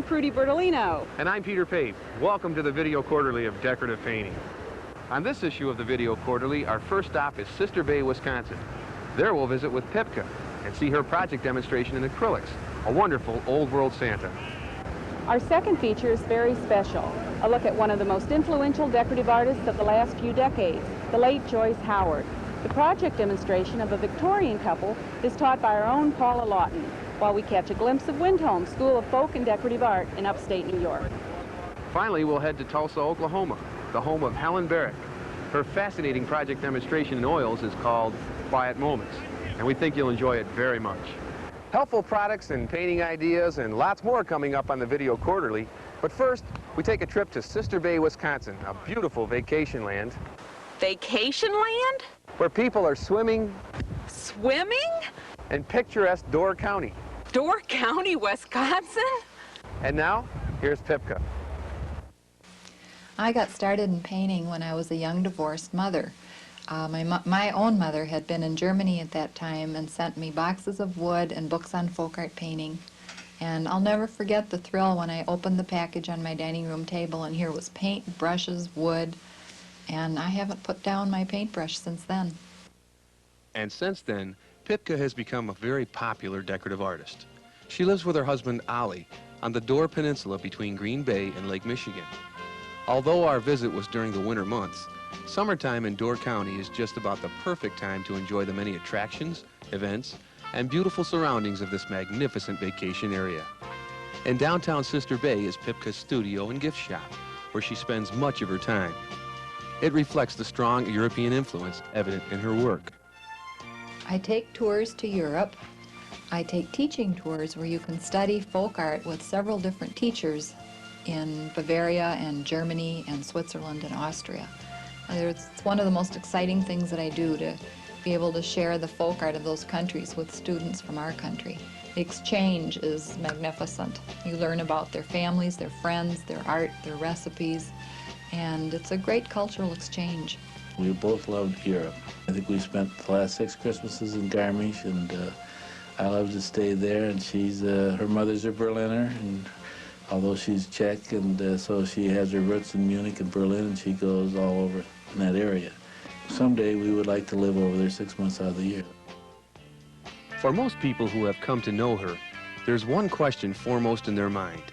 Prudy Bertolino. And I'm Peter Pape. Welcome to the Video Quarterly of Decorative Painting. On this issue of the Video Quarterly, our first stop is Sister Bay, Wisconsin. There we'll visit with Pipka and see her project demonstration in acrylics, a wonderful old world Santa. Our second feature is very special. A look at one of the most influential decorative artists of the last few decades, the late Joyce Howard. The project demonstration of a Victorian couple is taught by our own Paula Lawton, while we catch a glimpse of Windholme School of Folk and Decorative Art in upstate New York. Finally, we'll head to Tulsa, Oklahoma, the home of Helan Barrick. Her fascinating project demonstration in oils is called Quiet Moments, and we think you'll enjoy it very much. Helpful products and painting ideas and lots more coming up on the Video Quarterly. But first, we take a trip to Sister Bay, Wisconsin, a beautiful vacation land. Vacation land? Where people are swimming. Swimming? In picturesque Door County. Door County, Wisconsin? And now, here's Pipka. I got started in painting when I was a young divorced mother. My own mother had been in Germany at that time and sent me boxes of wood and books on folk art painting. And I'll never forget the thrill when I opened the package on my dining room table and here was paint, brushes, wood, and I haven't put down my paintbrush since then. And since then, Pipka has become a very popular decorative artist. She lives with her husband, Ollie, on the Door Peninsula between Green Bay and Lake Michigan. Although our visit was during the winter months, summertime in Door County is just about the perfect time to enjoy the many attractions, events, and beautiful surroundings of this magnificent vacation area. In downtown Sister Bay is Pipka's studio and gift shop, where she spends much of her time. It reflects the strong European influence evident in her work. I take tours to Europe. I take teaching tours where you can study folk art with several different teachers in Bavaria and Germany and Switzerland and Austria. It's one of the most exciting things that I do, to be able to share the folk art of those countries with students from our country. The exchange is magnificent. You learn about their families, their friends, their art, their recipes, and it's a great cultural exchange. We both loved Europe. I think we spent the last 6 Christmases in Garmisch, and I love to stay there, and her mother's a Berliner, and although she's Czech, and so she has her roots in Munich and Berlin, and she goes all over in that area. Someday we would like to live over there 6 months out of the year. For most people who have come to know her, there's one question foremost in their mind.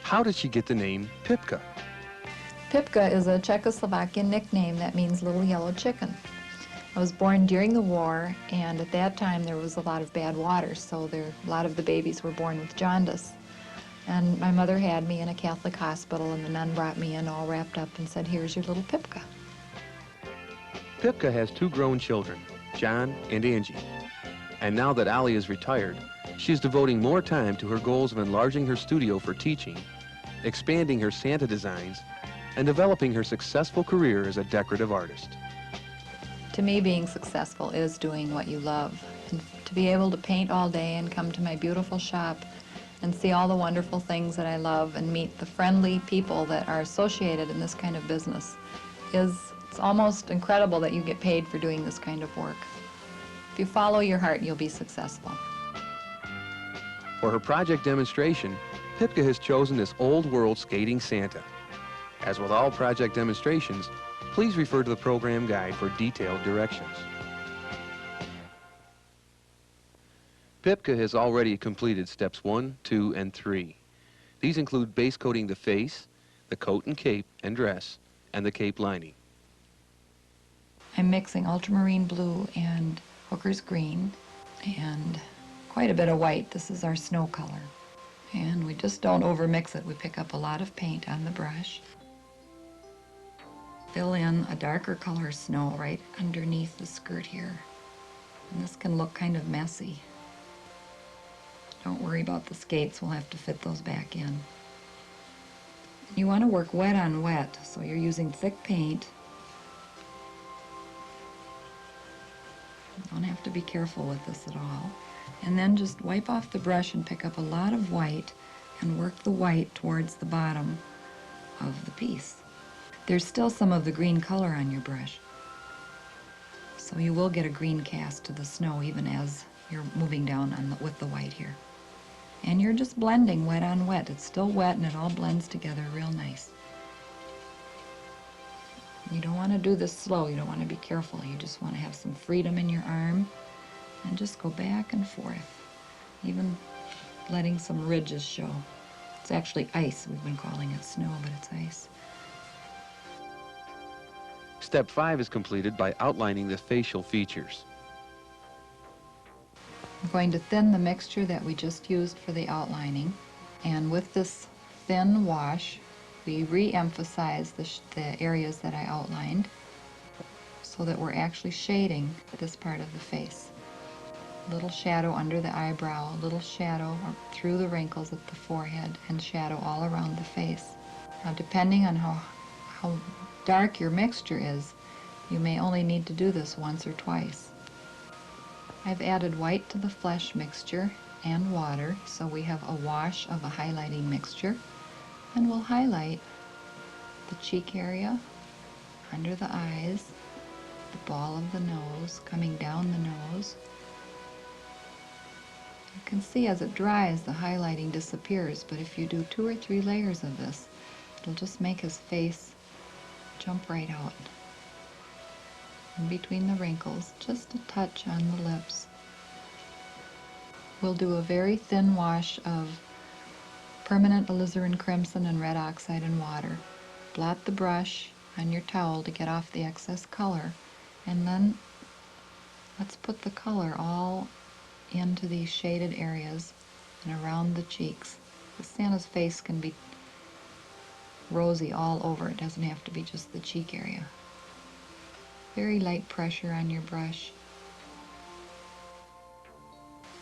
How did she get the name Pipka? Pipka is a Czechoslovakian nickname that means little yellow chicken. I was born during the war, and at that time there was a lot of bad water, so a lot of the babies were born with jaundice. And my mother had me in a Catholic hospital, and the nun brought me in all wrapped up and said, "Here's your little Pipka." Pipka has 2 grown children, John and Angie. And now that Ollie is retired, she is devoting more time to her goals of enlarging her studio for teaching, expanding her Santa designs, and developing her successful career as a decorative artist. To me, being successful is doing what you love. And to be able to paint all day and come to my beautiful shop and see all the wonderful things that I love and meet the friendly people that are associated in this kind of business it's almost incredible that you get paid for doing this kind of work. If you follow your heart, you'll be successful. For her project demonstration, Pipka has chosen this old world skating Santa. As with all project demonstrations, please refer to the program guide for detailed directions. Pipka has already completed steps 1, 2, and 3. These include base coating the face, the coat and cape and dress, and the cape lining. I'm mixing ultramarine blue and hooker's green and quite a bit of white. This is our snow color. And we just don't overmix it. We pick up a lot of paint on the brush. Fill in a darker color snow right underneath the skirt here. And this can look kind of messy. Don't worry about the skates, we'll have to fit those back in. You want to work wet on wet, so you're using thick paint. Don't have to be careful with this at all. And then just wipe off the brush and pick up a lot of white and work the white towards the bottom of the piece. There's still some of the green color on your brush, so you will get a green cast to the snow even as you're moving down with the white here. And you're just blending wet on wet. It's still wet and it all blends together real nice. You don't want to do this slow. You don't want to be careful. You just want to have some freedom in your arm and just go back and forth, even letting some ridges show. It's actually ice. We've been calling it snow, but it's ice. Step 5 is completed by outlining the facial features. I'm going to thin the mixture that we just used for the outlining, and with this thin wash we re-emphasize the areas that I outlined so that we're actually shading this part of the face. A little shadow under the eyebrow, a little shadow through the wrinkles at the forehead, and shadow all around the face. Now, depending on how dark your mixture is, you may only need to do this once or twice. I've added white to the flesh mixture and water, so we have a wash of a highlighting mixture, and we'll highlight the cheek area, under the eyes, the ball of the nose, coming down the nose. You can see as it dries the highlighting disappears, but if you do 2 or 3 layers of this, it'll just make his face jump right out. In between the wrinkles, just a touch on the lips. We'll do a very thin wash of permanent alizarin crimson and red oxide in water. Blot the brush on your towel to get off the excess color, and then let's put the color all into these shaded areas and around the cheeks. Santa's face can be rosy all over. It doesn't have to be just the cheek area. Very light pressure on your brush.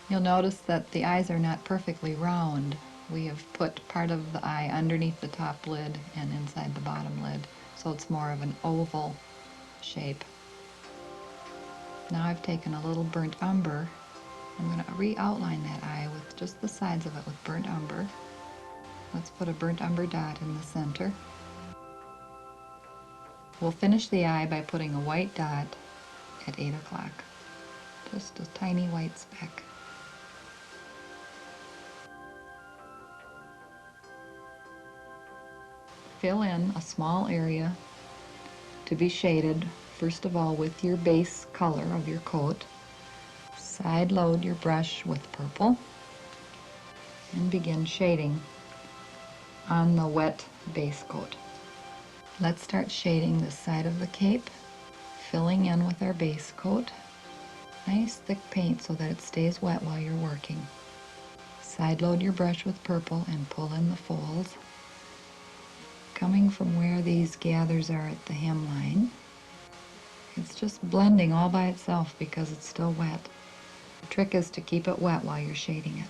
You'll notice that the eyes are not perfectly round. We have put part of the eye underneath the top lid and inside the bottom lid, so it's more of an oval shape. Now I've taken a little burnt umber. I'm going to re-outline that eye with just the sides of it with burnt umber. Let's put a burnt umber dot in the center. We'll finish the eye by putting a white dot at 8 o'clock. Just a tiny white speck. Fill in a small area to be shaded, first of all with your base color of your coat. Side load your brush with purple and begin shading on the wet base coat. Let's start shading this side of the cape, filling in with our base coat. Nice thick paint so that it stays wet while you're working. Side load your brush with purple and pull in the folds. Coming from where these gathers are at the hemline. It's just blending all by itself because it's still wet. The trick is to keep it wet while you're shading it.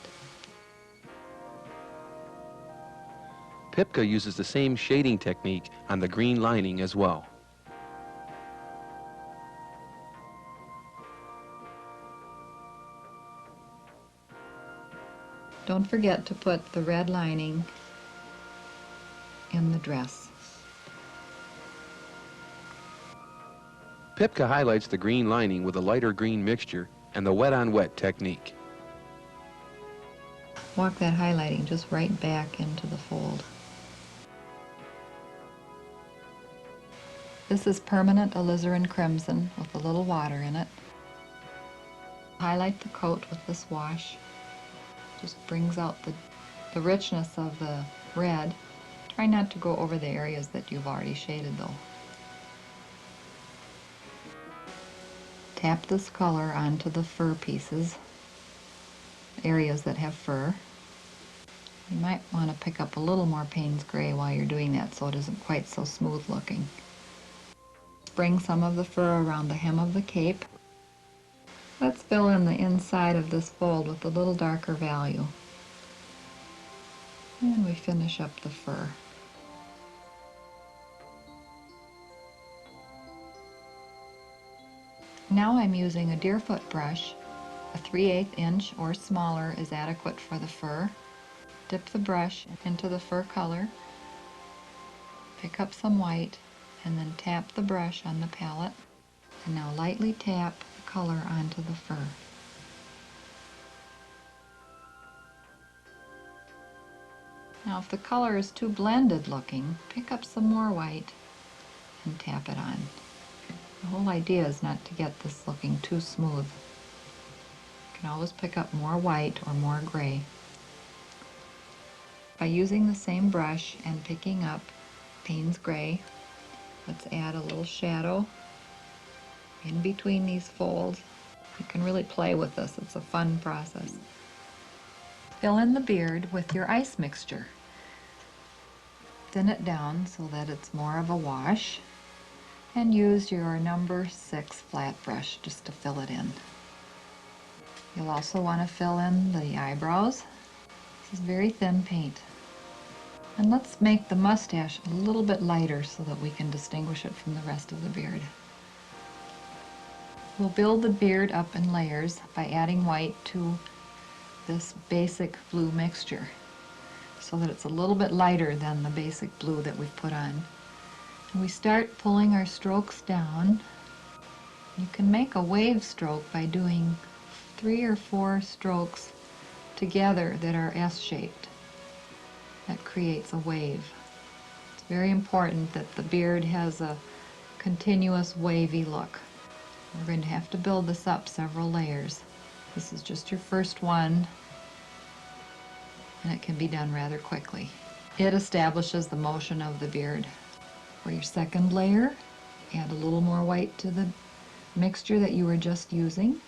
Pipka uses the same shading technique on the green lining as well. Don't forget to put the red lining in the dress. Pipka highlights the green lining with a lighter green mixture and the wet-on-wet technique. Walk that highlighting just right back into the fold. This is permanent alizarin crimson with a little water in it. Highlight the coat with this wash. Just brings out the richness of the red. Try not to go over the areas that you've already shaded though. Tap this color onto the fur pieces, areas that have fur. You might want to pick up a little more Payne's Gray while you're doing that so it isn't quite so smooth looking. Bring some of the fur around the hem of the cape. Let's fill in the inside of this fold with a little darker value. And we finish up the fur. Now I'm using a deerfoot brush. A 3/8 inch or smaller is adequate for the fur. Dip the brush into the fur color. Pick up some white and then tap the brush on the palette. And now lightly tap the color onto the fur. Now if the color is too blended looking, pick up some more white and tap it on. The whole idea is not to get this looking too smooth. You can always pick up more white or more gray. By using the same brush and picking up Payne's Gray, let's add a little shadow in between these folds. You can really play with this. It's a fun process. Fill in the beard with your ice mixture. Thin it down so that it's more of a wash, and use your number 6 flat brush just to fill it in. You'll also want to fill in the eyebrows. This is very thin paint. And let's make the mustache a little bit lighter so that we can distinguish it from the rest of the beard. We'll build the beard up in layers by adding white to this basic blue mixture so that it's a little bit lighter than the basic blue that we've put on. And we start pulling our strokes down. You can make a wave stroke by doing 3 or 4 strokes together that are S-shaped. That creates a wave. It's very important that the beard has a continuous wavy look. We're going to have to build this up several layers. This is just your first one, and it can be done rather quickly. It establishes the motion of the beard. For your second layer, add a little more white to the mixture that you were just using,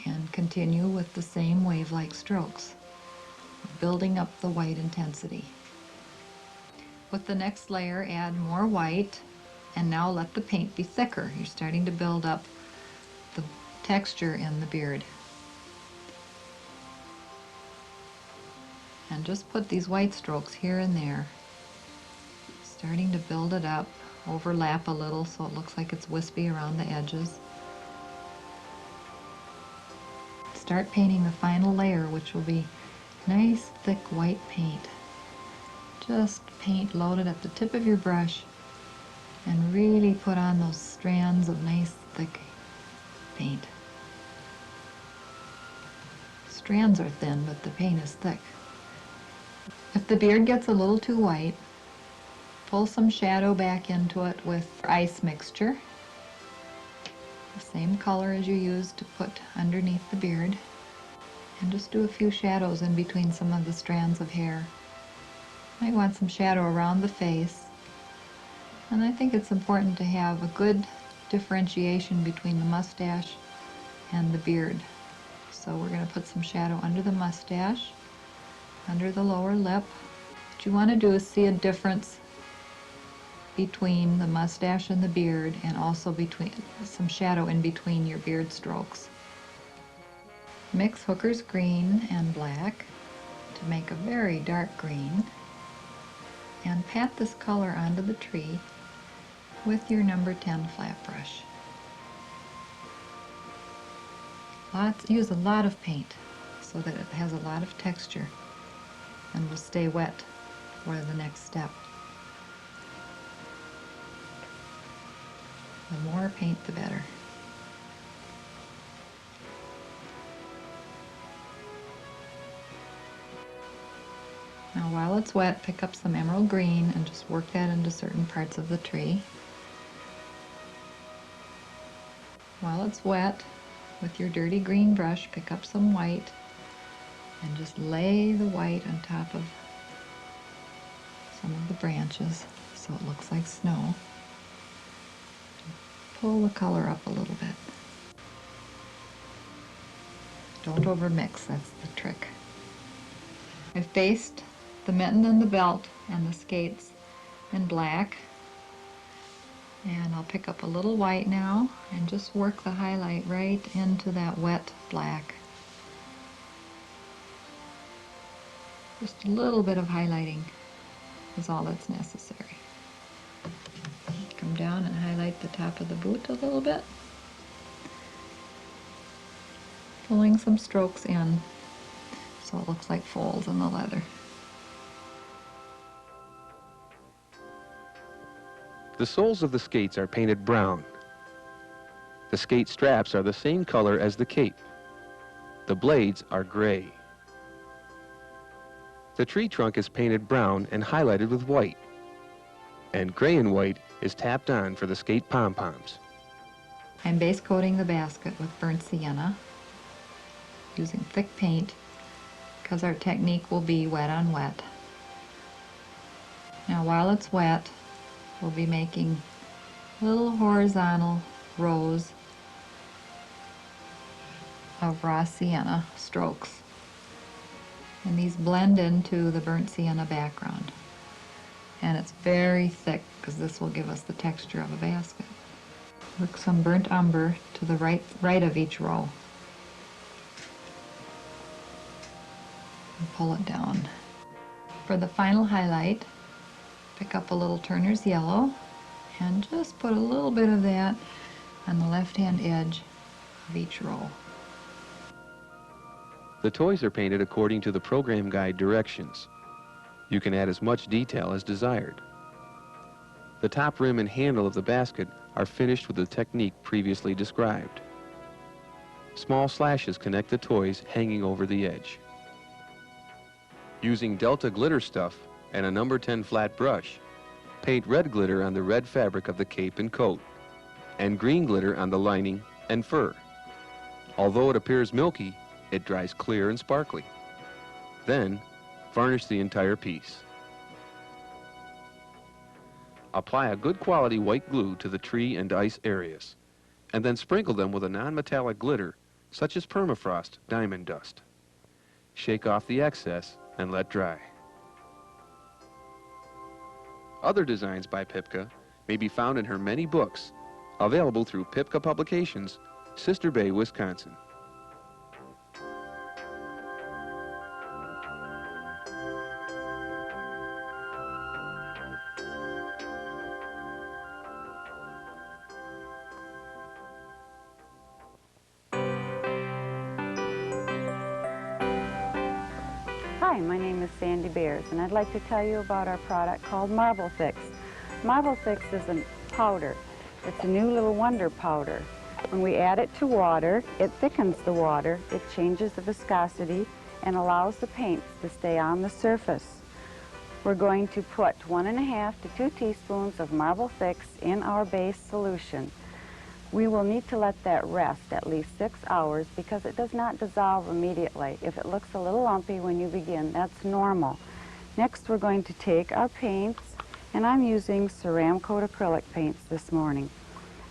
and continue with the same wave-like strokes, building up the white intensity. With the next layer, add more white, and now let the paint be thicker. You're starting to build up the texture in the beard. And just put these white strokes here and there, starting to build it up, overlap a little so it looks like it's wispy around the edges. Start painting the final layer, which will be nice thick white paint. Just paint loaded at the tip of your brush and really put on those strands of nice thick paint. Strands are thin, but the paint is thick. If the beard gets a little too white, pull some shadow back into it with ice mixture, the same color as you used to put underneath the beard, and just do a few shadows in between some of the strands of hair. I want some shadow around the face, and I think it's important to have a good differentiation between the mustache and the beard. So we're going to put some shadow under the mustache, under the lower lip. What you want to do is see a difference between the mustache and the beard, and also between some shadow in between your beard strokes. Mix Hooker's green and black to make a very dark green, and pat this color onto the tree with your number 10 flat brush. Use a lot of paint so that it has a lot of texture and will stay wet for the next step. The more paint, the better. Now while it's wet, pick up some emerald green and just work that into certain parts of the tree. While it's wet, with your dirty green brush, pick up some white and just lay the white on top of some of the branches so it looks like snow. Pull the color up a little bit. Don't overmix, that's the trick. I've based the mitten and the belt and the skates in black, and I'll pick up a little white now and just work the highlight right into that wet black. Just a little bit of highlighting is all that's necessary. Come down and highlight the top of the boot a little bit, pulling some strokes in so it looks like folds in the leather. The soles of the skates are painted brown. The skate straps are the same color as the cape. The blades are gray. The tree trunk is painted brown and highlighted with white, and gray and white is tapped on for the skate pom-poms. I'm base coating the basket with burnt sienna using thick paint because our technique will be wet on wet. Now while it's wet, we'll be making little horizontal rows of raw sienna strokes. And these blend into the burnt sienna background. And it's very thick because this will give us the texture of a basket. Work some burnt umber to the right of each row. And pull it down. For the final highlight, pick up a little Turner's yellow and just put a little bit of that on the left-hand edge of each row. The toys are painted according to the program guide directions. You can add as much detail as desired. The top rim and handle of the basket are finished with the technique previously described. Small slashes connect the toys hanging over the edge. Using Delta glitter stuff and a number 10 flat brush, paint red glitter on the red fabric of the cape and coat, and green glitter on the lining and fur. Although it appears milky, it dries clear and sparkly. Then, varnish the entire piece. Apply a good quality white glue to the tree and ice areas, and then sprinkle them with a non-metallic glitter, such as permafrost diamond dust. Shake off the excess and let dry. Other designs by Pipka may be found in her many books, available through Pipka Publications, Sister Bay, Wisconsin. Hi, my name is Sandy Beers, and I'd like to tell you about our product called Marble Fix. Marble Fix is a powder. It's a new little wonder powder. When we add it to water, it thickens the water, it changes the viscosity, and allows the paints to stay on the surface. We're going to put 1½ to 2 teaspoons of Marble Fix in our base solution. We will need to let that rest at least 6 hours because it does not dissolve immediately. If it looks a little lumpy when you begin, that's normal. Next, we're going to take our paints, and I'm using Ceramcoat acrylic paints this morning.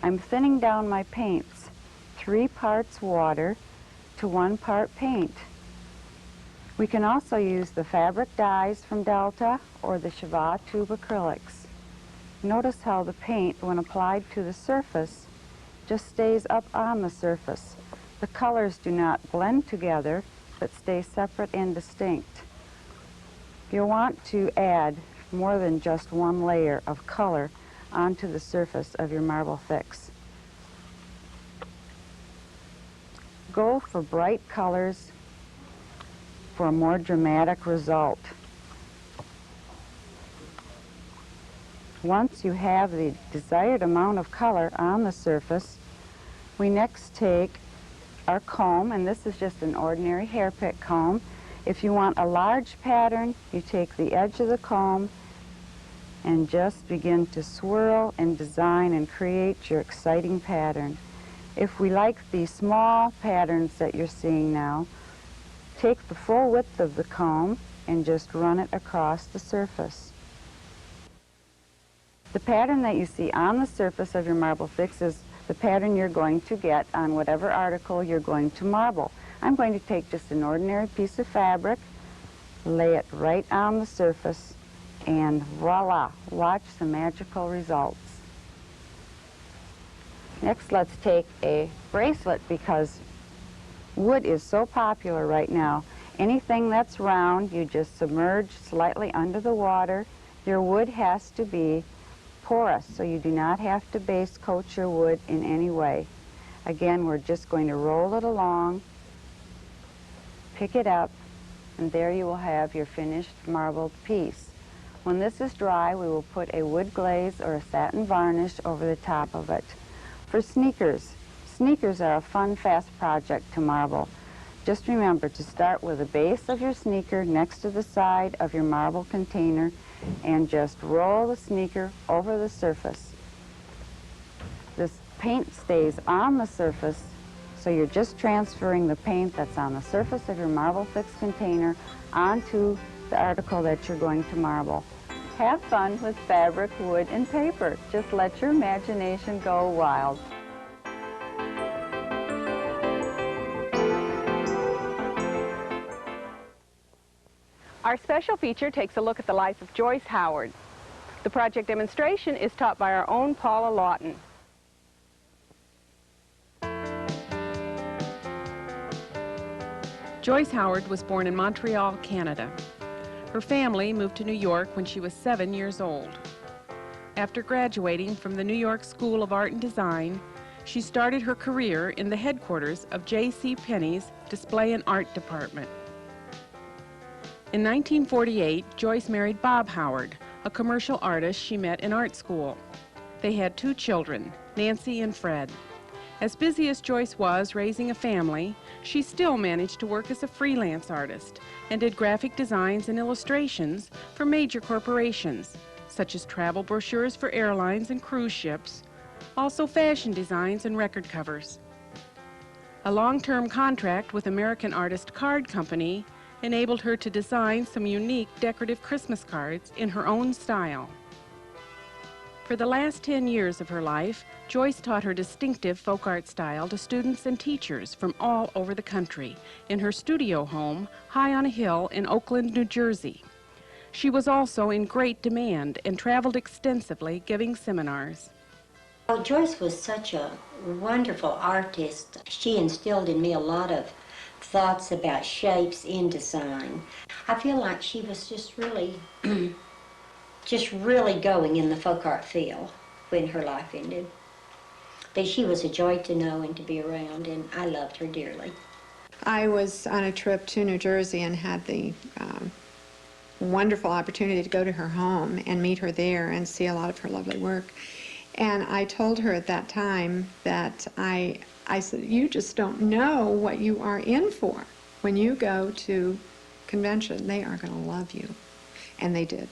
I'm thinning down my paints, 3 parts water to 1 part paint. We can also use the fabric dyes from Delta or the Chivas tube acrylics. Notice how the paint, when applied to the surface, just stays up on the surface. The colors do not blend together, but stay separate and distinct. You'll want to add more than just 1 layer of color onto the surface of your Marble Fix. Go for bright colors for a more dramatic result. Once you have the desired amount of color on the surface, we next take our comb, and this is just an ordinary hairpick comb. If you want a large pattern, you take the edge of the comb and just begin to swirl and design and create your exciting pattern. If we like the small patterns that you're seeing now, take the full width of the comb and just run it across the surface. The pattern that you see on the surface of your Marble Fix is the pattern you're going to get on whatever article you're going to marble. I'm going to take just an ordinary piece of fabric, lay it right on the surface, and voila, watch the magical results. Next, let's take a bracelet because wood is so popular right now. Anything that's round, you just submerge slightly under the water. Your wood has to be porous, so you do not have to base coat your wood in any way. Again, we're just going to roll it along, pick it up, and there you will have your finished marbled piece. When this is dry, we will put a wood glaze or a satin varnish over the top of it. For sneakers, sneakers are a fun, fast project to marble. Just remember to start with the base of your sneaker next to the side of your marble container and just roll the sneaker over the surface. This paint stays on the surface, so you're just transferring the paint that's on the surface of your Marble Fix container onto the article that you're going to marble. Have fun with fabric, wood, and paper. Just let your imagination go wild. Our special feature takes a look at the life of Joyce Howard. The project demonstration is taught by our own Paula Lawton. Joyce Howard was born in Montreal, Canada. Her family moved to New York when she was 7 years old. After graduating from the New York School of Art and Design, she started her career in the headquarters of J.C. Penney's Display and Art Department. In 1948, Joyce married Bob Howard, a commercial artist she met in art school. They had 2 children, Nancy and Fred. As busy as Joyce was raising a family, she still managed to work as a freelance artist and did graphic designs and illustrations for major corporations, such as travel brochures for airlines and cruise ships, also fashion designs and record covers. A long-term contract with American Artist Card Company enabled her to design some unique decorative Christmas cards in her own style. For the last 10 years of her life, Joyce taught her distinctive folk art style to students and teachers from all over the country in her studio home high on a hill in Oakland, New Jersey. She was also in great demand and traveled extensively giving seminars. Well, Joyce was such a wonderful artist. She instilled in me a lot of thoughts about shapes in design. I feel like she was just really going in the folk art field when her life ended. But she was a joy to know and to be around, and I loved her dearly. I was on a trip to New Jersey and had the wonderful opportunity to go to her home and meet her there and see a lot of her lovely work. And I told her at that time that I said, you just don't know what you are in for. When you go to convention, they are going to love you. And they did.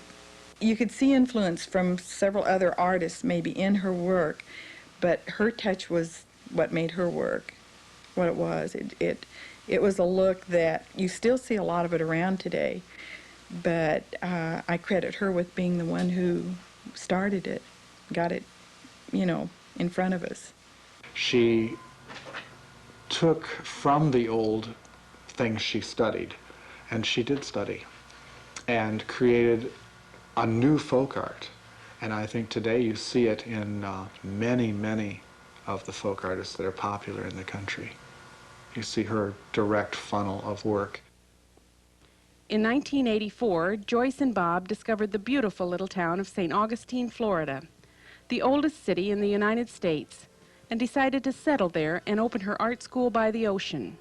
You could see influence from several other artists maybe in her work, but her touch was what made her work what it was. It was a look that you still see a lot of it around today, but I credit her with being the one who started it, got it, you know, in front of us. She took from the old things she studied, and she did study, and created a new folk art. And I think today you see it in many, many of the folk artists that are popular in the country. You see her direct funnel of work. In 1984, Joyce and Bob discovered the beautiful little town of St. Augustine, Florida, the oldest city in the United States, and decided to settle there and open her art school by the ocean.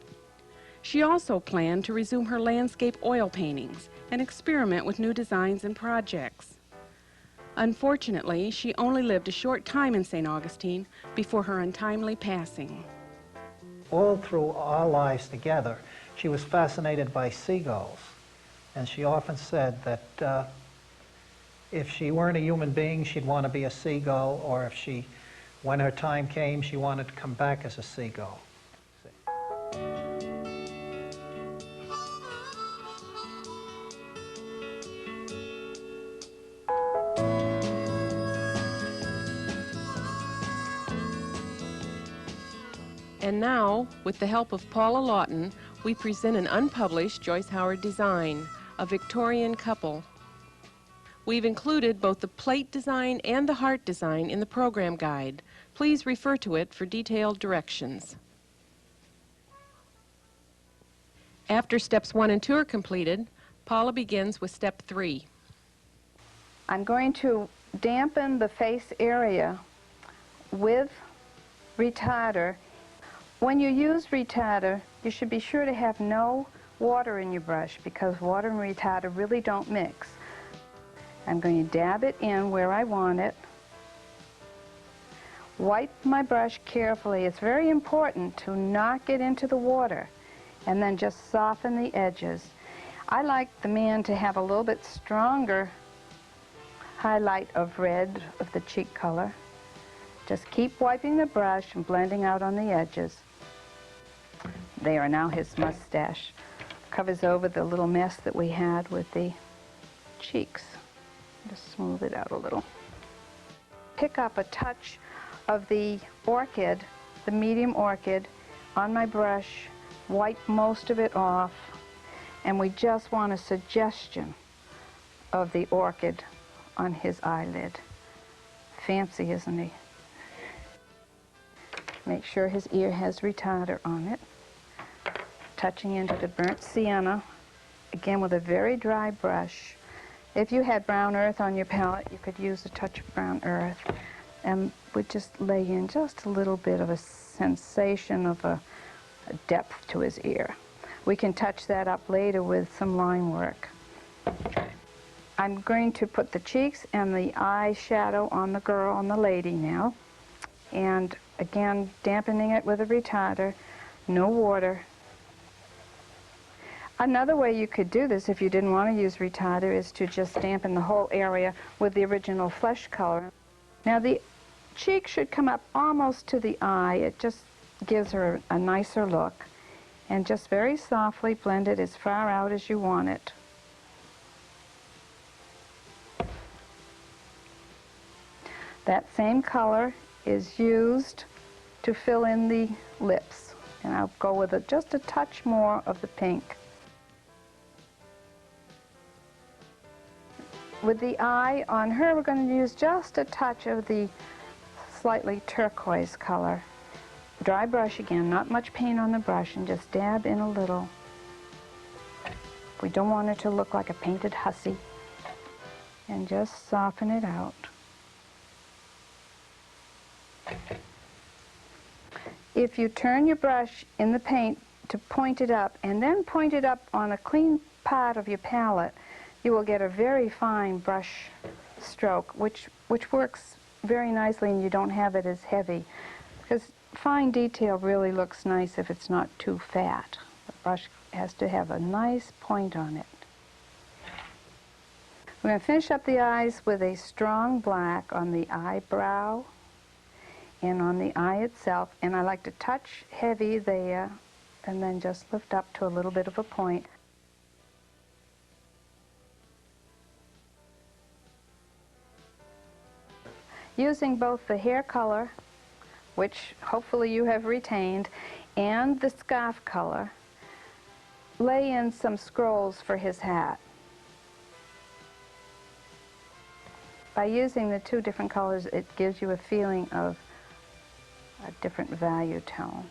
She also planned to resume her landscape oil paintings and experiment with new designs and projects. Unfortunately, she only lived a short time in St. Augustine before her untimely passing. All through our lives together, she was fascinated by seagulls. And she often said that if she weren't a human being, she'd want to be a seagull, or if she, when her time came, she wanted to come back as a seagull. And now, with the help of Paula Lawton, we present an unpublished Joyce Howard design, a Victorian couple. We've included both the plate design and the heart design in the program guide. Please refer to it for detailed directions. After steps 1 and 2 are completed, Paula begins with step 3. I'm going to dampen the face area with retarder. When you use retarder, you should be sure to have no water in your brush, because water and retarder really don't mix. I'm going to dab it in where I want it. Wipe my brush carefully. It's very important to not get into the water. and then just soften the edges. I like the man to have a little bit stronger highlight of red of the cheek color. Just keep wiping the brush and blending out on the edges. There, now his mustache covers over the little mess that we had with the cheeks. Just smooth it out a little. Pick up a touch of the orchid, the medium orchid, on my brush, wipe most of it off, and we just want a suggestion of the orchid on his eyelid. Fancy, isn't he? Make sure his ear has retarder on it. Touching into the burnt sienna, again with a very dry brush. If you had brown earth on your palette, you could use a touch of brown earth, and would just lay in just a little bit of a sensation of a depth to his ear. We can touch that up later with some line work. I'm going to put the cheeks and the eyeshadow on the girl, on the lady now, and again dampening it with a retarder, no water. Another way you could do this if you didn't want to use retarder is to just dampen the whole area with the original flesh color. Now the cheek should come up almost to the eye. It just gives her a nicer look. And just very softly blend it as far out as you want it. That same color is used to fill in the lips. And I'll go with just a touch more of the pink. With the eye on her, we're going to use just a touch of the slightly turquoise color. Dry brush again, not much paint on the brush, and just dab in a little. We don't want it to look like a painted hussy. And just soften it out. If you turn your brush in the paint to point it up, and then point it up on a clean part of your palette, you will get a very fine brush stroke, which works very nicely, and you don't have it as heavy. Because fine detail really looks nice if it's not too fat. The brush has to have a nice point on it. We're going to finish up the eyes with a strong black on the eyebrow and on the eye itself, and I like to touch heavy there and then just lift up to a little bit of a point. Using both the hair color, which hopefully you have retained, and the scarf color, lay in some scrolls for his hat. By using the two different colors, it gives you a feeling of a different value tone.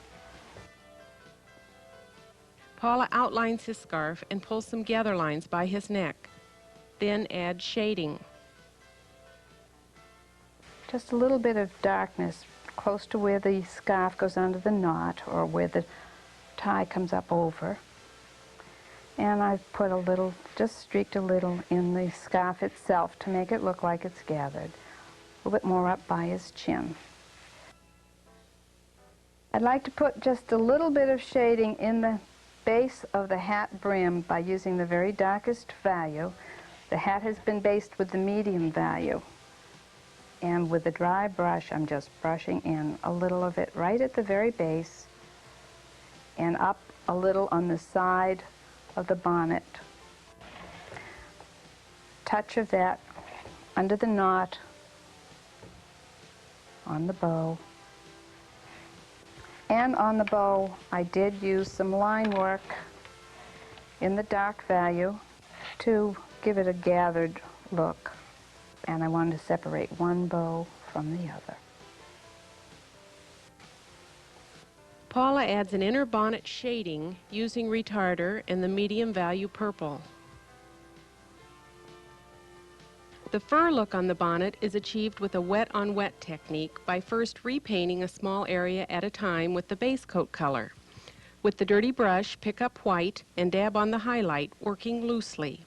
Paula outlines his scarf and pulls some gather lines by his neck. Then adds shading. Just a little bit of darkness close to where the scarf goes under the knot or where the tie comes up over. And I've put a little, just streaked a little in the scarf itself to make it look like it's gathered. A little bit more up by his chin. I'd like to put just a little bit of shading in the base of the hat brim by using the very darkest value. The hat has been based with the medium value. And with a dry brush, I'm just brushing in a little of it right at the very base and up a little on the side of the bonnet. Touch of that under the knot, on the bow. And on the bow, I did use some line work in the dark value to give it a gathered look. And I wanted to separate one bow from the other. Paula adds an inner bonnet shading using retarder and the medium value purple. The fur look on the bonnet is achieved with a wet-on-wet technique by first repainting a small area at a time with the base coat color. With the dirty brush, pick up white and dab on the highlight, working loosely.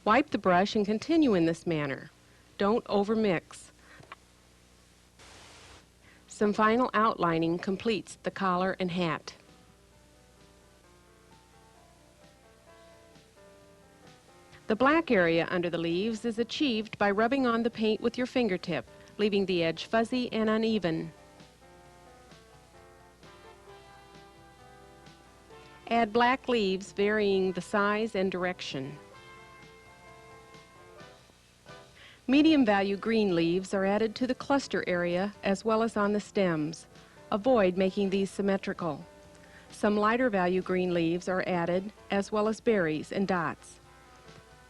Wipe the brush and continue in this manner. Don't overmix. Some final outlining completes the collar and hat. The black area under the leaves is achieved by rubbing on the paint with your fingertip, leaving the edge fuzzy and uneven. Add black leaves varying the size and direction. Medium value green leaves are added to the cluster area as well as on the stems. Avoid making these symmetrical. Some lighter value green leaves are added as well as berries and dots.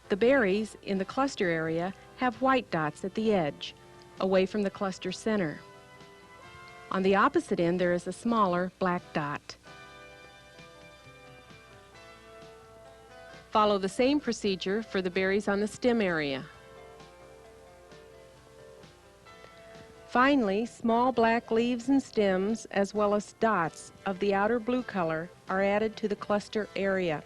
The berries in the cluster area have white dots at the edge, away from the cluster center. On the opposite end there is a smaller black dot. Follow the same procedure for the berries on the stem area. Finally, small black leaves and stems, as well as dots of the outer blue color, are added to the cluster area.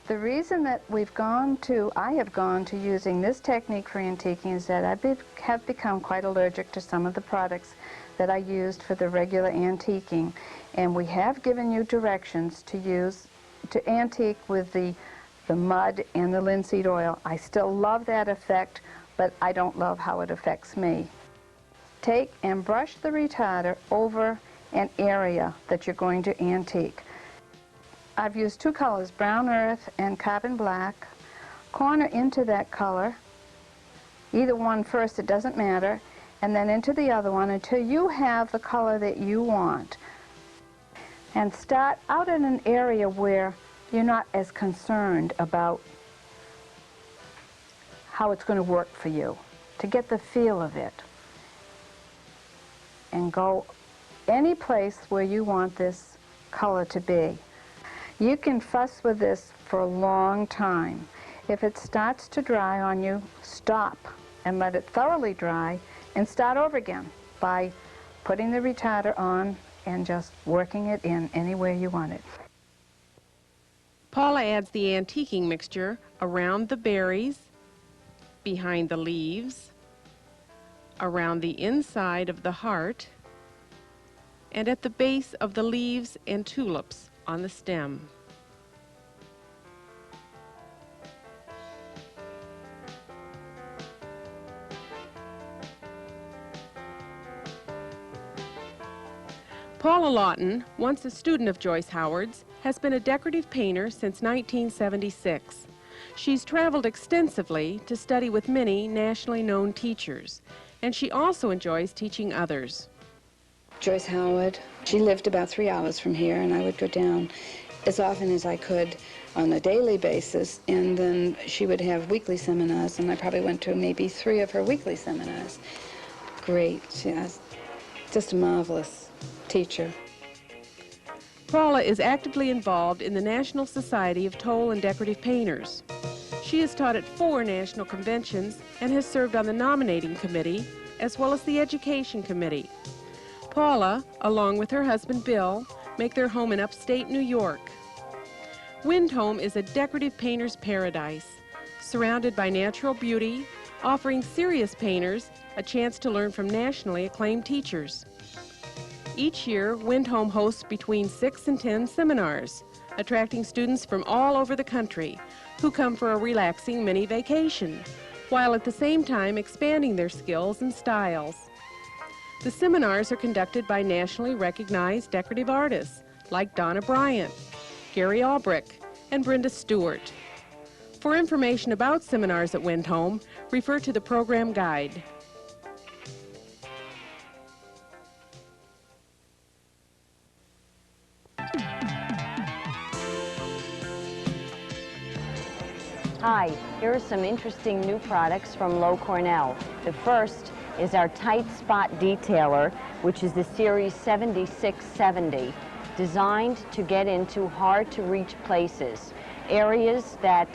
The reason that I have gone to using this technique for antiquing is that I have become quite allergic to some of the products that I used for the regular antiquing. And we have given you directions to antique with the mud and the linseed oil. I still love that effect, but I don't love how it affects me. Take and brush the retarder over an area that you're going to antique. I've used two colors, brown earth and carbon black. Corner into that color, either one first, it doesn't matter, and then into the other one until you have the color that you want. And start out in an area where you're not as concerned about how it's going to work for you, to get the feel of it. And go any place where you want this color to be. You can fuss with this for a long time. If it starts to dry on you, stop and let it thoroughly dry and start over again by putting the retarder on and just working it in anywhere you want it. Paula adds the antiquing mixture around the berries, behind the leaves, around the inside of the heart, and at the base of the leaves and tulips on the stem. Paula Lawton, once a student of Joyce Howard's, has been a decorative painter since 1976. She's traveled extensively to study with many nationally known teachers, and she also enjoys teaching others. Joyce Howard, she lived about 3 hours from here, and I would go down as often as I could on a daily basis, and then she would have weekly seminars, and I probably went to maybe 3 of her weekly seminars. Great, she was just a marvelous teacher. Paula is actively involved in the National Society of Toll and Decorative Painters. She has taught at 4 national conventions and has served on the nominating committee as well as the education committee. Paula, along with her husband Bill, make their home in upstate New York. Windholme is a decorative painter's paradise, surrounded by natural beauty, offering serious painters a chance to learn from nationally acclaimed teachers. Each year, Windholme hosts between 6 and 10 seminars, attracting students from all over the country who come for a relaxing mini vacation, while at the same time expanding their skills and styles. The seminars are conducted by nationally recognized decorative artists like Donna Bryant, Gary Albrecht, and Brenda Stewart. For information about seminars at Windholme, refer to the program guide. Hi, here are some interesting new products from Low Cornell. The first is our Tight Spot Detailer, which is the Series 7670, designed to get into hard-to-reach places, areas that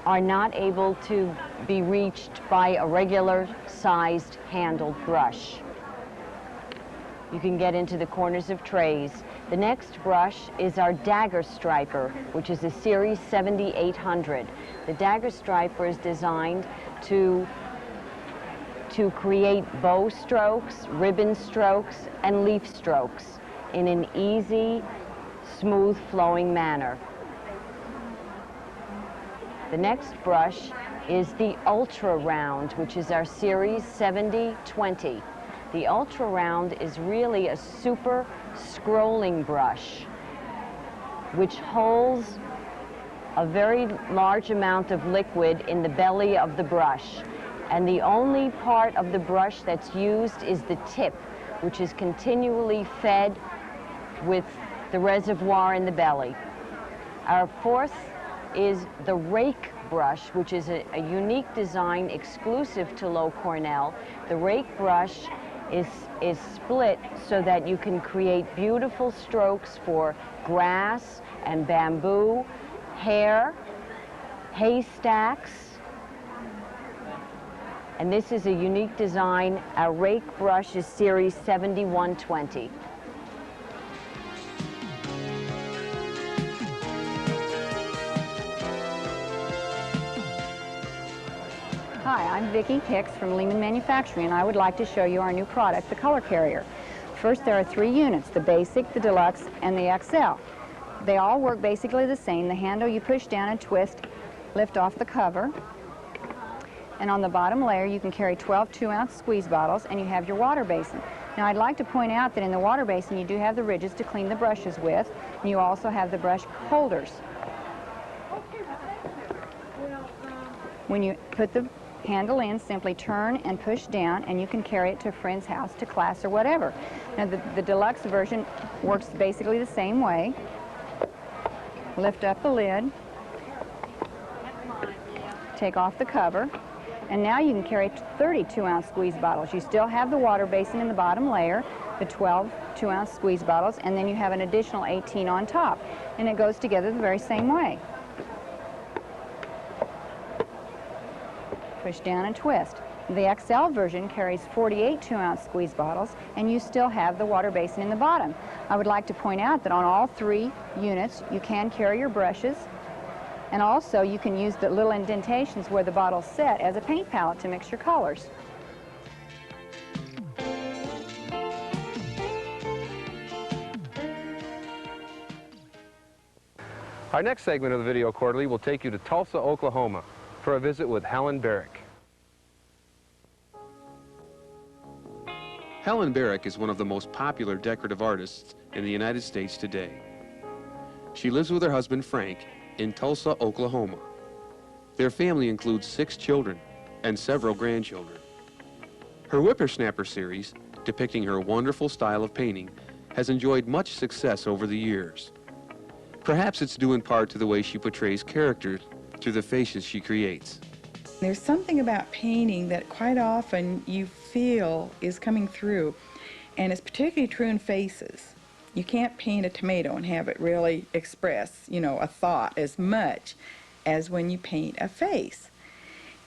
are not able to be reached by a regular-sized handled brush. You can get into the corners of trays. The next brush is our Dagger Striper, which is a Series 7800. The Dagger Striper is designed to create bow strokes, ribbon strokes, and leaf strokes in an easy, smooth flowing manner. The next brush is the Ultra Round, which is our Series 7020. The Ultra Round is really a super scrolling brush, which holds a very large amount of liquid in the belly of the brush. And the only part of the brush that's used is the tip, which is continually fed with the reservoir in the belly. Our fourth is the rake brush, which is a unique design exclusive to Low Cornell. The rake brush is split so that you can create beautiful strokes for grass and bamboo, hair, haystacks. And this is a unique design. Our rake brush is Series 7120. Hi, I'm Vicki Hicks from Lehman Manufacturing, and I would like to show you our new product, the Color Carrier. First, there are 3 units, the Basic, the Deluxe, and the XL. They all work basically the same. The handle you push down and twist, lift off the cover. And on the bottom layer, you can carry 12 2-ounce squeeze bottles, and you have your water basin. Now, I'd like to point out that in the water basin, you do have the ridges to clean the brushes with, and you also have the brush holders. When you put the handle in, simply turn and push down, and you can carry it to a friend's house, to class, or whatever. Now, the deluxe version works basically the same way. Lift up the lid, take off the cover, and now you can carry 30 2-ounce squeeze bottles. You still have the water basin in the bottom layer, the 12 2-ounce squeeze bottles, and then you have an additional 18 on top, and it goes together the very same way. Push down and twist. The XL version carries 48 2-ounce squeeze bottles, and you still have the water basin in the bottom. I would like to point out that on all 3 units, you can carry your brushes, and also you can use the little indentations where the bottle's set as a paint palette to mix your colors. Our next segment of the Video Quarterly will take you to Tulsa, Oklahoma, for a visit with Helan Barrick. Helan Barrick is one of the most popular decorative artists in the United States today. She lives with her husband, Frank, in Tulsa, Oklahoma. Their family includes 6 children and several grandchildren. Her Whippersnapper series, depicting her wonderful style of painting, has enjoyed much success over the years. Perhaps it's due in part to the way she portrays characters through the faces she creates. There's something about painting that quite often you feel is coming through, and it's particularly true in faces. You can't paint a tomato and have it really express, you know, a thought as much as when you paint a face.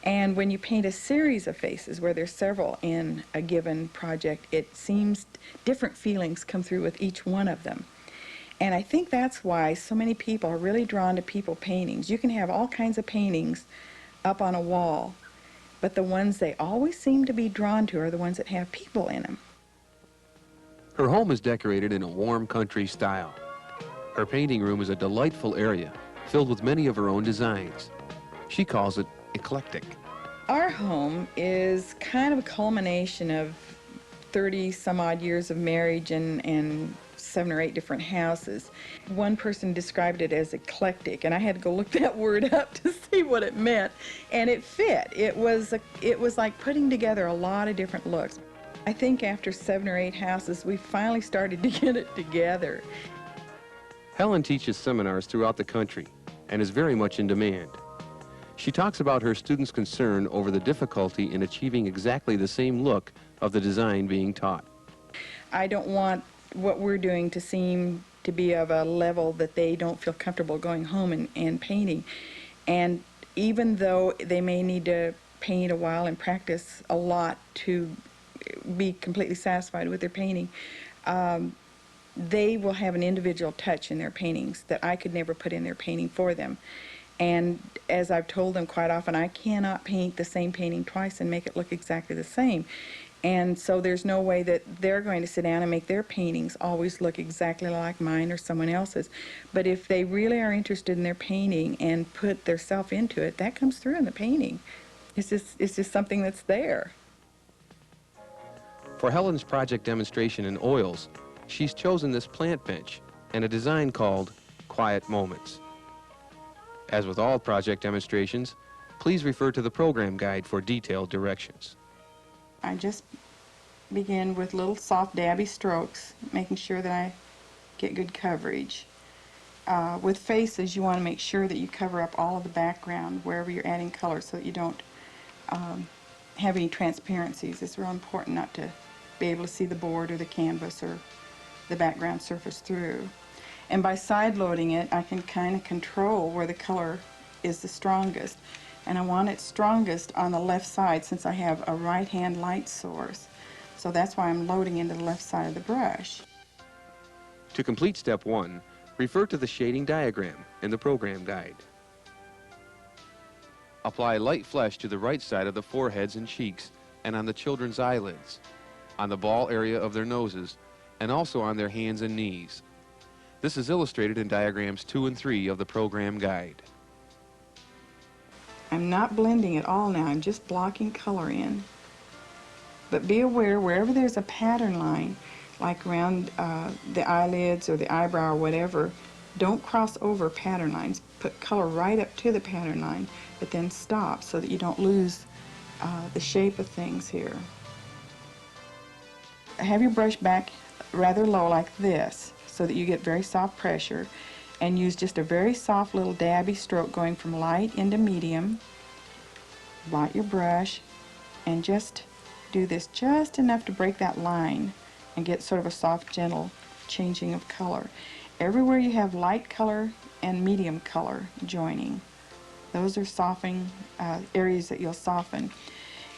And when you paint a series of faces, where there's several in a given project, it seems different feelings come through with each one of them. And I think that's why so many people are really drawn to people paintings. You can have all kinds of paintings up on a wall, but the ones they always seem to be drawn to are the ones that have people in them. Her home is decorated in a warm country style. Her painting room is a delightful area filled with many of her own designs. She calls it eclectic. Our home is kind of a culmination of 30-some-odd years of marriage and 7 or 8 different houses. One person described it as eclectic, and I had to go look that word up to see what it meant, and it fit. It was like putting together a lot of different looks. I think after 7 or 8 houses, we finally started to get it together. Helan teaches seminars throughout the country and is very much in demand. She talks about her students' concern over the difficulty in achieving exactly the same look of the design being taught. I don't want what we're doing to seem to be of a level that they don't feel comfortable going home and painting. And even though they may need to paint a while and practice a lot to be completely satisfied with their painting, they will have an individual touch in their paintings that I could never put in their painting for them. And as I've told them quite often, I cannot paint the same painting twice and make it look exactly the same. And so there's no way that they're going to sit down and make their paintings always look exactly like mine or someone else's. But if they really are interested in their painting and put their self into it, that comes through in the painting. It's just something that's there. For Helen's project demonstration in oils, she's chosen this plant bench and a design called Quiet Moments. As with all project demonstrations, please refer to the program guide for detailed directions. I just begin with little soft dabby strokes, making sure that I get good coverage. With faces, you want to make sure that you cover up all of the background wherever you're adding color so that you don't have any transparencies. It's real important not to be able to see the board or the canvas or the background surface through. And by side loading it, I can kind of control where the color is the strongest. And I want it strongest on the left side since I have a right-hand light source. So that's why I'm loading into the left side of the brush. To complete step 1, refer to the shading diagram in the program guide. Apply light flesh to the right side of the foreheads and cheeks and on the children's eyelids, on the ball area of their noses, and also on their hands and knees. This is illustrated in diagrams 2 and 3 of the program guide. I'm not blending at all now, I'm just blocking color in. But be aware, wherever there's a pattern line, like around the eyelids or the eyebrow or whatever, don't cross over pattern lines. Put color right up to the pattern line, but then stop so that you don't lose the shape of things here. Have your brush back rather low like this so that you get very soft pressure, and use just a very soft little dabby stroke going from light into medium. Light your brush and just do this just enough to break that line and get sort of a soft, gentle changing of color. Everywhere you have light color and medium color joining, those are softening areas that you'll soften.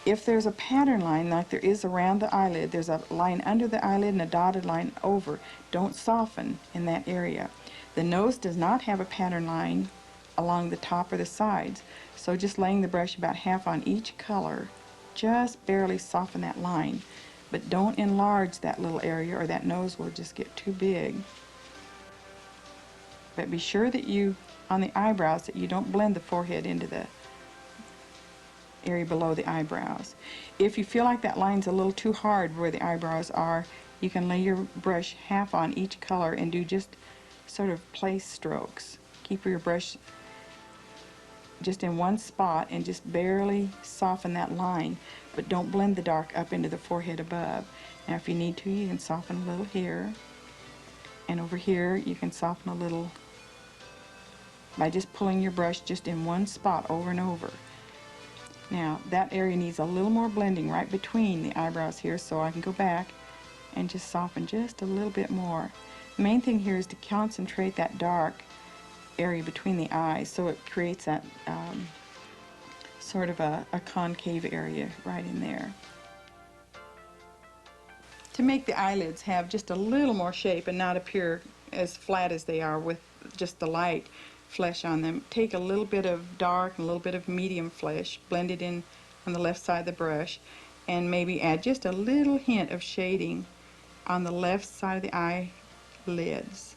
If there's a pattern line like there is around the eyelid, there's a line under the eyelid and a dotted line over, don't soften in that area. The nose does not have a pattern line along the top or the sides, so just laying the brush about half on each color, just barely soften that line, but don't enlarge that little area or that nose will just get too big. But be sure that you, on the eyebrows, that you don't blend the forehead into the area below the eyebrows. If you feel like that line's a little too hard where the eyebrows are, you can lay your brush half on each color and do just sort of place strokes. Keep your brush just in one spot and just barely soften that line, but don't blend the dark up into the forehead above. Now if you need to, you can soften a little here, and over here you can soften a little by just pulling your brush just in one spot over and over. Now that area needs a little more blending right between the eyebrows here, so I can go back and just soften just a little bit more. The main thing here is to concentrate that dark area between the eyes so it creates that sort of a concave area right in there. To make the eyelids have just a little more shape and not appear as flat as they are with just the light flesh on them, take a little bit of dark and a little bit of medium flesh, blend it in on the left side of the brush, and maybe add just a little hint of shading on the left side of the eyelids.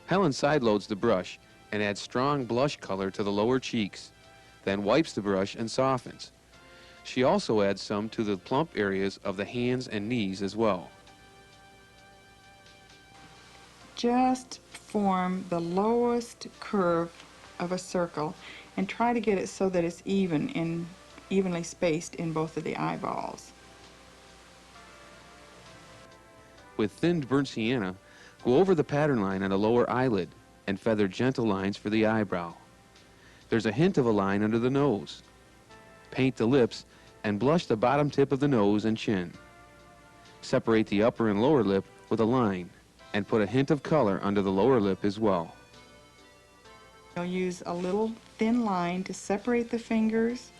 Helen sideloads the brush and adds strong blush color to the lower cheeks, then wipes the brush and softens. She also adds some to the plump areas of the hands and knees as well. Just form the lowest curve of a circle and try to get it so that it's evenly spaced in both of the eyeballs. With thinned burnt sienna, go over the pattern line on the lower eyelid and feather gentle lines for the eyebrow. There's a hint of a line under the nose. Paint the lips and blush the bottom tip of the nose and chin. Separate the upper and lower lip with a line and put a hint of color under the lower lip as well. You'll use a little thin line to separate the fingers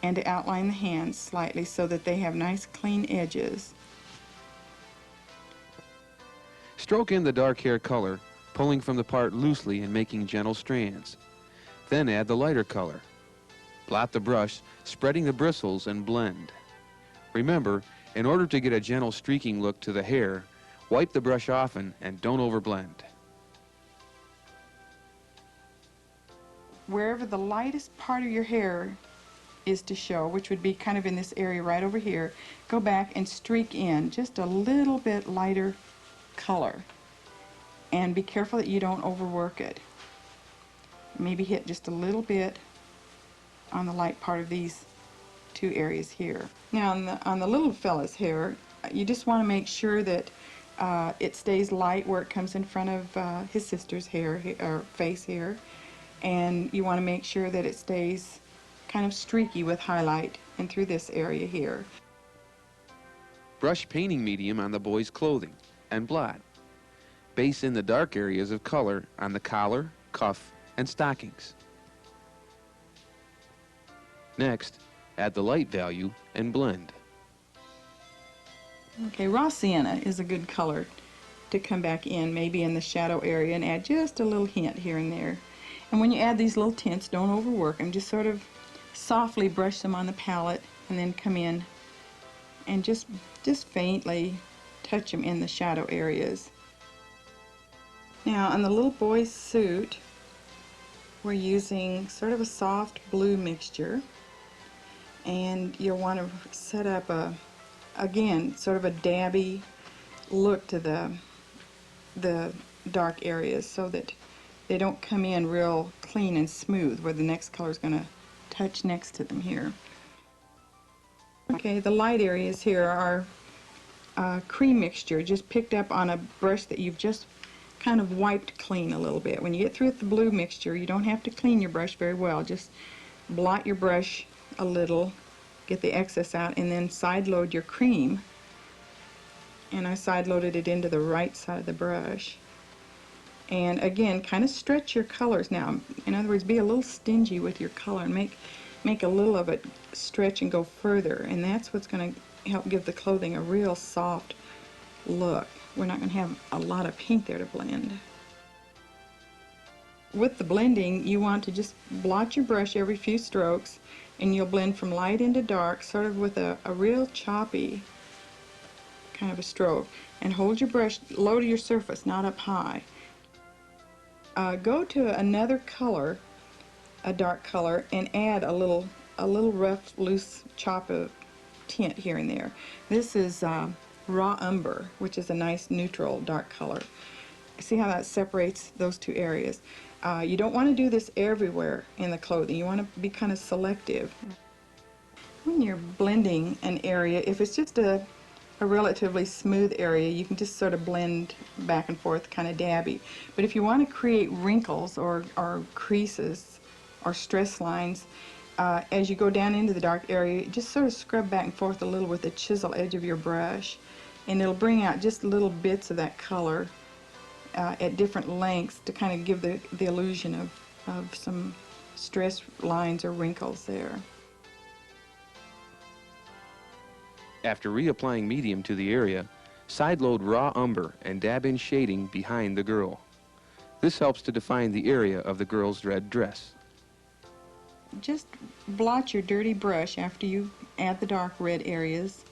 and to outline the hands slightly so that they have nice clean edges. Stroke in the dark hair color, pulling from the part loosely and making gentle strands. Then add the lighter color. Blot the brush, spreading the bristles, and blend. Remember, in order to get a gentle streaking look to the hair, wipe the brush often and don't overblend. Wherever the lightest part of your hair is to show, which would be kind of in this area right over here, go back and streak in just a little bit lighter color. And be careful that you don't overwork it. Maybe hit just a little bit on the light part of these two areas here. Now on the little fella's hair, you just want to make sure that it stays light where it comes in front of his sister's hair, or face hair. And you want to make sure that it stays kind of streaky with highlight and through this area here. Brush painting medium on the boy's clothing and blot. Base in the dark areas of color on the collar, cuff, and stockings. Next, add the light value and blend. Okay, raw sienna is a good color to come back in, maybe in the shadow area, and add just a little hint here and there. And when you add these little tints, don't overwork them. Just sort of softly brush them on the palette and then come in and just faintly touch them in the shadow areas. Now on the little boy's suit, we're using sort of a soft blue mixture, and you'll want to set up again, sort of a dabby look to the dark areas so that they don't come in real clean and smooth where the next color is going to touch next to them here. Okay, the light areas here are cream mixture just picked up on a brush that you've just kind of wiped clean a little bit. When you get through with the blue mixture, you don't have to clean your brush very well. Just blot your brush a little, get the excess out, and then side load your cream. And I side loaded it into the right side of the brush. And again, kind of stretch your colors now. In other words, be a little stingy with your color and make a little of it stretch and go further. And that's what's going to help give the clothing a real soft look. We're not going to have a lot of paint there to blend. With the blending, you want to just blot your brush every few strokes, and you'll blend from light into dark, sort of with a real choppy kind of a stroke. And hold your brush low to your surface, not up high. Go to another color, a dark color, and add a little rough, loose chop of tint here and there. This is raw umber, which is a nice neutral dark color. See how that separates those two areas? You don't want to do this everywhere in the clothing. You want to be kind of selective. When you're blending an area, if it's just a relatively smooth area, you can just sort of blend back and forth, kind of dabby. But if you want to create wrinkles or creases or stress lines, as you go down into the dark area, just sort of scrub back and forth a little with the chisel edge of your brush, and it'll bring out just little bits of that color at different lengths to kind of give the illusion of some stress lines or wrinkles there. After reapplying medium to the area, side load raw umber and dab in shading behind the girl. This helps to define the area of the girl's red dress. Just blot your dirty brush after you add the dark red areas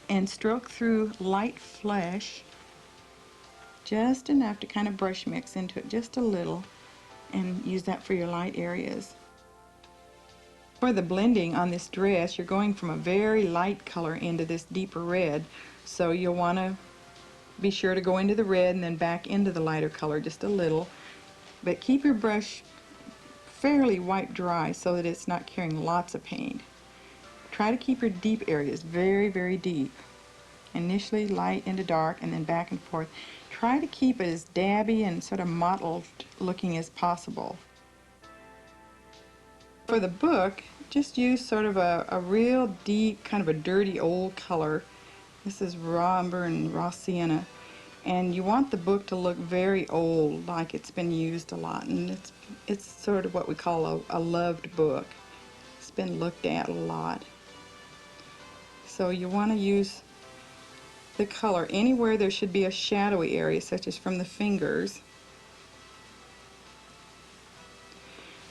and stroke through light flesh, just enough to kind of brush mix into it just a little, and use that for your light areas. For the blending on this dress, you're going from a very light color into this deeper red, so you'll want to be sure to go into the red and then back into the lighter color just a little, but keep your brush fairly wiped dry so that it's not carrying lots of paint. Try to keep your deep areas very, very deep. Initially light into dark and then back and forth. Try to keep it as dabby and sort of mottled looking as possible. For the book, just use sort of a real deep, kind of a dirty old color. This is raw umber and raw sienna. And you want the book to look very old, like it's been used a lot. And it's sort of what we call a loved book. It's been looked at a lot. So you want to use the color anywhere there should be a shadowy area, such as from the fingers.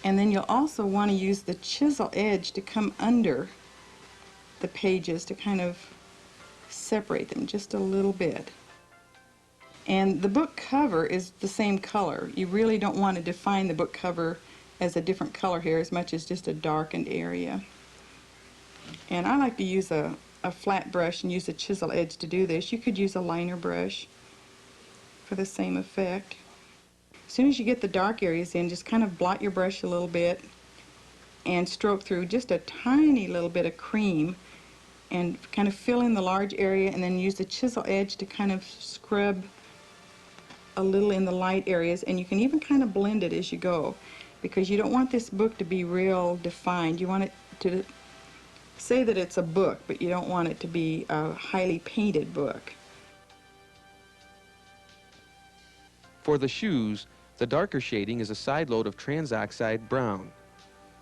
And then you'll also want to use the chisel edge to come under the pages to kind of separate them just a little bit. And the book cover is the same color. You really don't want to define the book cover as a different color here as much as just a darkened area. And I like to use a flat brush and use a chisel edge to do this. You could use a liner brush for the same effect. As soon as you get the dark areas in, just kind of blot your brush a little bit and stroke through just a tiny little bit of cream and kind of fill in the large area, and then use the chisel edge to kind of scrub a little in the light areas. And you can even kind of blend it as you go, because you don't want this book to be real defined. You want it to say that it's a book, but you don't want it to be a highly painted book. For the shoes, the darker shading is a side load of transoxide brown.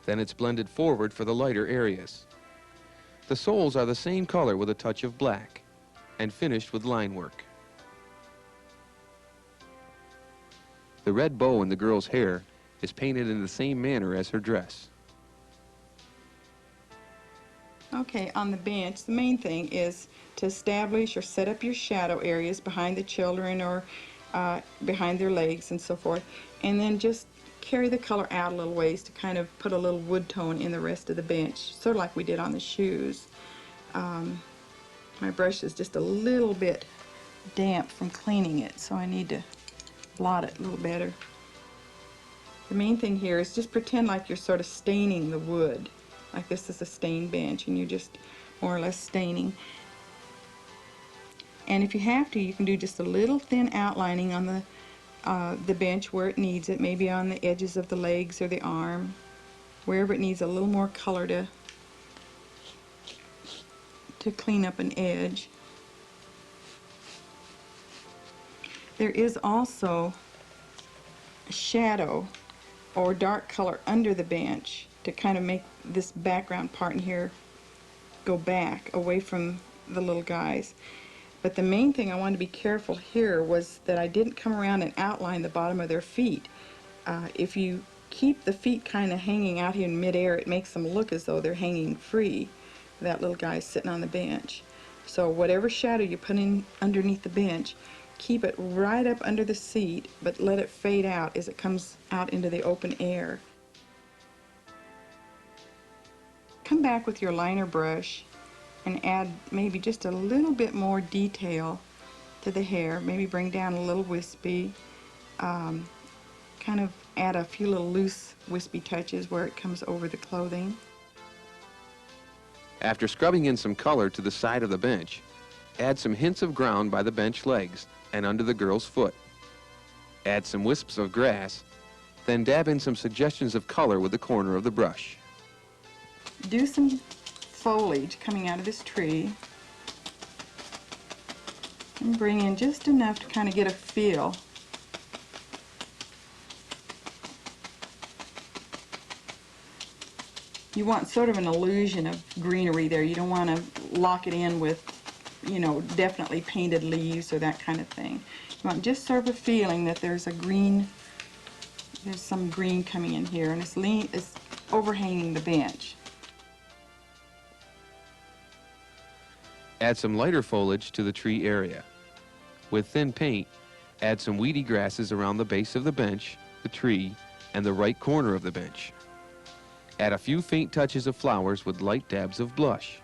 Then it's blended forward for the lighter areas. The soles are the same color with a touch of black, and finished with line work. The red bow in the girl's hair is painted in the same manner as her dress. Okay, on the bench, the main thing is to establish or set up your shadow areas behind the children or behind their legs and so forth, and then just carry the color out a little ways to kind of put a little wood tone in the rest of the bench, sort of like we did on the shoes. My brush is just a little bit damp from cleaning it, so I need to blot it a little better. The main thing here is just pretend like you're sort of staining the wood, like this is a stain bench and you're just more or less staining. And if you have to, you can do just a little thin outlining on the bench where it needs it, maybe on the edges of the legs or the arm, wherever it needs a little more color to clean up an edge. There is also a shadow or dark color under the bench to kind of make this background part in here go back away from the little guys. But the main thing I wanted to be careful here was that I didn't come around and outline the bottom of their feet. If you keep the feet kind of hanging out here in midair, it makes them look as though they're hanging free. That little guy sitting on the bench. So whatever shadow you put in underneath the bench, keep it right up under the seat, but let it fade out as it comes out into the open air. Come back with your liner brush and add maybe just a little bit more detail to the hair. Maybe bring down a little wispy, kind of add a few little loose wispy touches where it comes over the clothing. After scrubbing in some color to the side of the bench, add some hints of ground by the bench legs and under the girl's foot. Add some wisps of grass, then dab in some suggestions of color with the corner of the brush. Do some foliage coming out of this tree and bring in just enough to kind of get a feel. You want sort of an illusion of greenery there. You don't want to lock it in with, you know, definitely painted leaves or that kind of thing. You want just sort of a feeling that there's a green, there's some green coming in here, and it's overhanging the bench. Add some lighter foliage to the tree area. With thin paint, add some weedy grasses around the base of the bench, the tree, and the right corner of the bench. Add a few faint touches of flowers with light dabs of blush.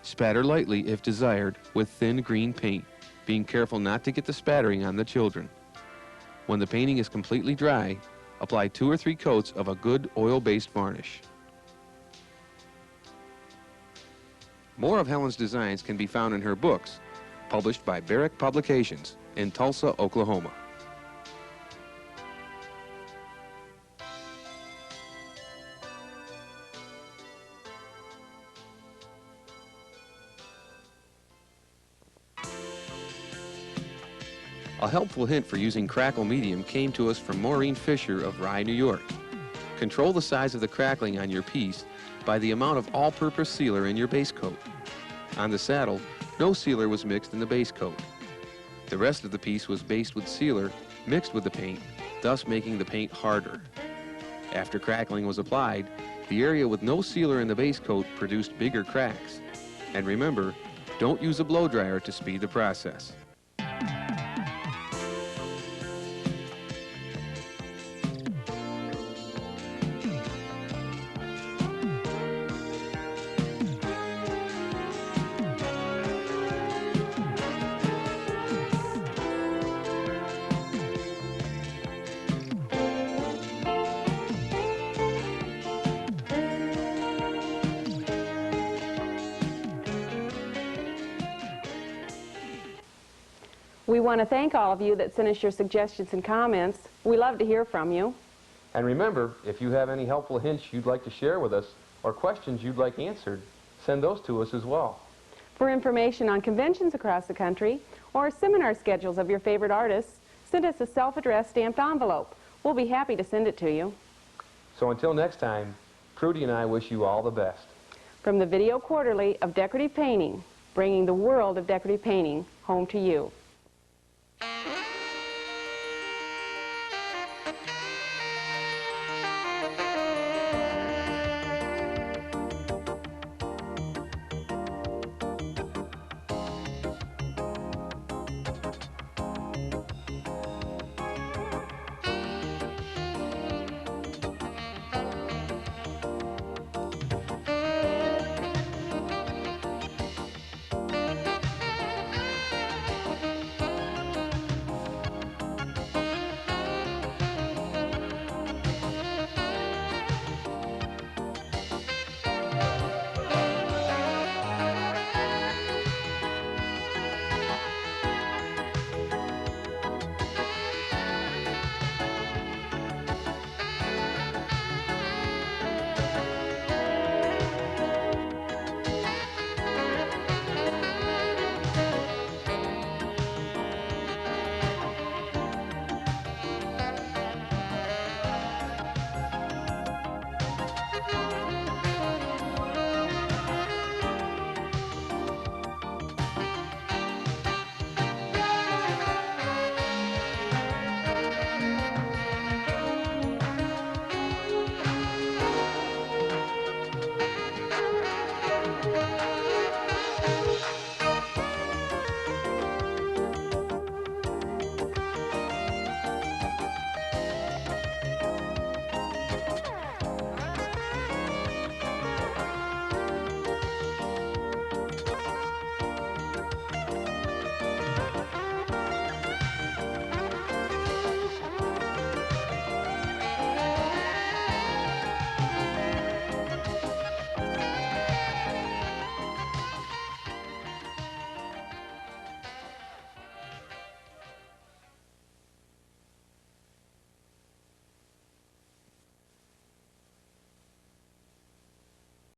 Spatter lightly if desired with thin green paint, being careful not to get the spattering on the children. When the painting is completely dry, apply 2 or 3 coats of a good oil-based varnish. More of Helan's designs can be found in her books, published by Barrick Publications in Tulsa, Oklahoma. A helpful hint for using crackle medium came to us from Maureen Fisher of Rye, New York. Control the size of the crackling on your piece by the amount of all-purpose sealer in your base coat. On the saddle, no sealer was mixed in the base coat. The rest of the piece was based with sealer mixed with the paint, thus making the paint harder. After crackling was applied, the area with no sealer in the base coat produced bigger cracks. And remember, don't use a blow dryer to speed the process. We want to thank all of you that sent us your suggestions and comments. We love to hear from you. And remember, if you have any helpful hints you'd like to share with us or questions you'd like answered, send those to us as well. For information on conventions across the country or seminar schedules of your favorite artists, send us a self-addressed stamped envelope. We'll be happy to send it to you. So until next time, Prudy and I wish you all the best. From the Video Quarterly of Decorative Painting, bringing the world of decorative painting home to you.